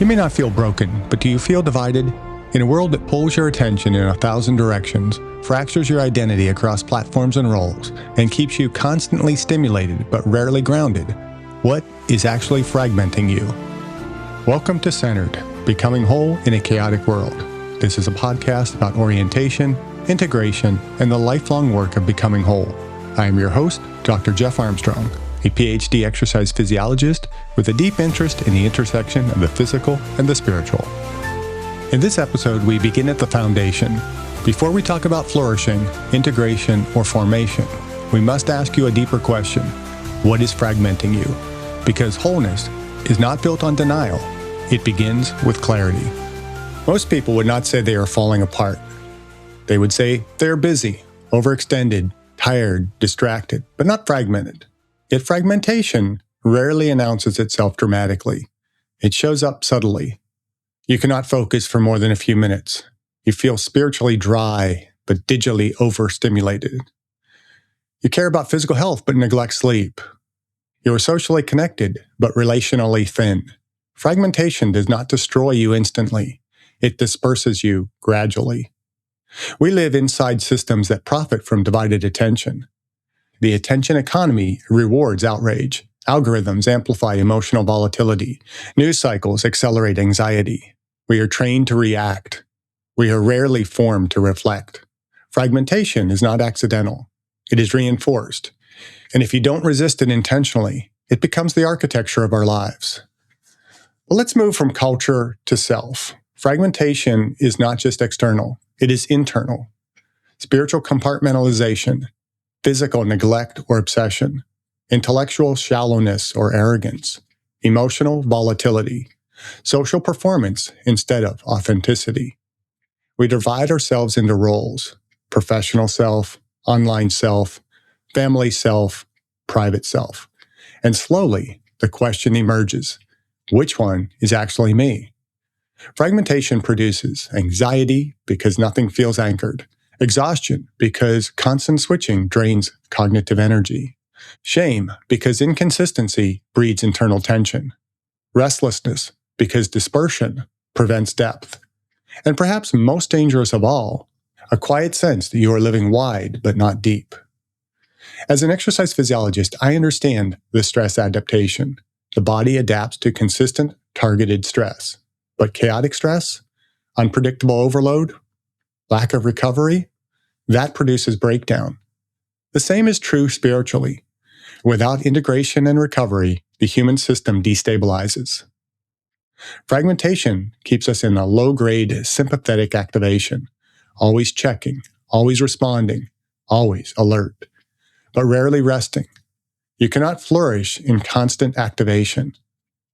You may not feel broken, but do you feel divided? In a world that pulls your attention in 1,000 directions, fractures your identity across platforms and roles, and keeps you constantly stimulated but rarely grounded, what is actually fragmenting you? Welcome to Centered, Becoming Whole in a Chaotic World. This is a podcast about orientation, integration, and the lifelong work of becoming whole. I am your host, Dr. Jeff Armstrong, a PhD exercise physiologist with a deep interest in the intersection of the physical and the spiritual. In this episode, we begin at the foundation. Before we talk about flourishing, integration, or formation, we must ask you a deeper question. What is fragmenting you? Because wholeness is not built on denial. It begins with clarity. Most people would not say they are falling apart. They would say they are busy, overextended, tired, distracted, but not fragmented. Yet fragmentation rarely announces itself dramatically. It shows up subtly. You cannot focus for more than a few minutes. You feel spiritually dry, but digitally overstimulated. You care about physical health, but neglect sleep. You are socially connected, but relationally thin. Fragmentation does not destroy you instantly. It disperses you gradually. We live inside systems that profit from divided attention. The attention economy rewards outrage. Algorithms amplify emotional volatility. News cycles accelerate anxiety. We are trained to react. We are rarely formed to reflect. Fragmentation is not accidental. It is reinforced. And if you don't resist it intentionally, it becomes the architecture of our lives. Well, let's move from culture to self. Fragmentation is not just external. It is internal. Spiritual compartmentalization, physical neglect or obsession, intellectual shallowness or arrogance, emotional volatility, social performance instead of authenticity. We divide ourselves into roles: professional self, online self, family self, private self. And slowly, the question emerges, which one is actually me? Fragmentation produces anxiety because nothing feels anchored, exhaustion because constant switching drains cognitive energy, shame because inconsistency breeds internal tension, restlessness because dispersion prevents depth, and perhaps most dangerous of all, a quiet sense that you are living wide but not deep. As an exercise physiologist, I understand the stress adaptation. The body adapts to consistent, targeted stress. But chaotic stress, unpredictable overload, lack of recovery, that produces breakdown. The same is true spiritually. Without integration and recovery, the human system destabilizes. Fragmentation keeps us in a low-grade sympathetic activation, always checking, always responding, always alert, but rarely resting. You cannot flourish in constant activation.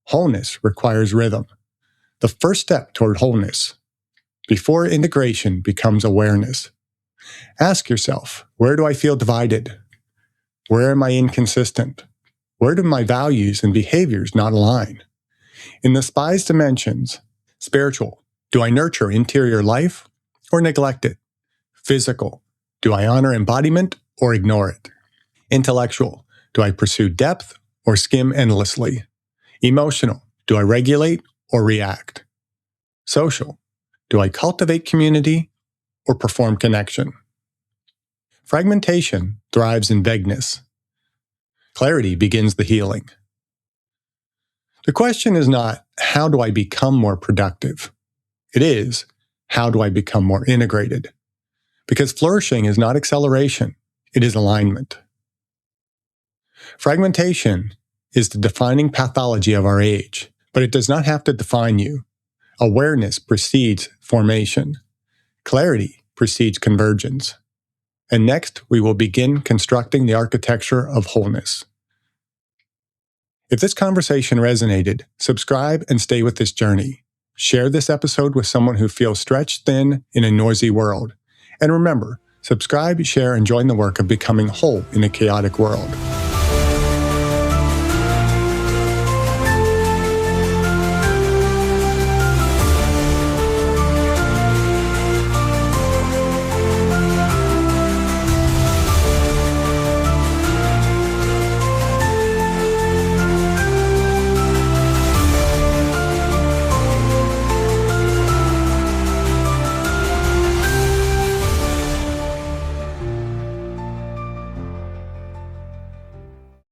Wholeness requires rhythm. The first step toward wholeness, before integration, becomes awareness. Ask yourself, where do I feel divided? Where am I inconsistent? Where do my values and behaviors not align? In the SPIES dimensions, spiritual, do I nurture interior life or neglect it? Physical, do I honor embodiment or ignore it? Intellectual, do I pursue depth or skim endlessly? Emotional, do I regulate or react? Social, do I cultivate community or perform connection? Fragmentation thrives in vagueness. Clarity begins the healing. The question is not, how do I become more productive? It is, how do I become more integrated? Because flourishing is not acceleration, it is alignment. Fragmentation is the defining pathology of our age, but it does not have to define you. Awareness precedes formation. Clarity precedes convergence. And next, we will begin constructing the architecture of wholeness. If this conversation resonated, subscribe and stay with this journey. Share this episode with someone who feels stretched thin in a noisy world. And remember, subscribe, share, and join the work of becoming whole in a chaotic world.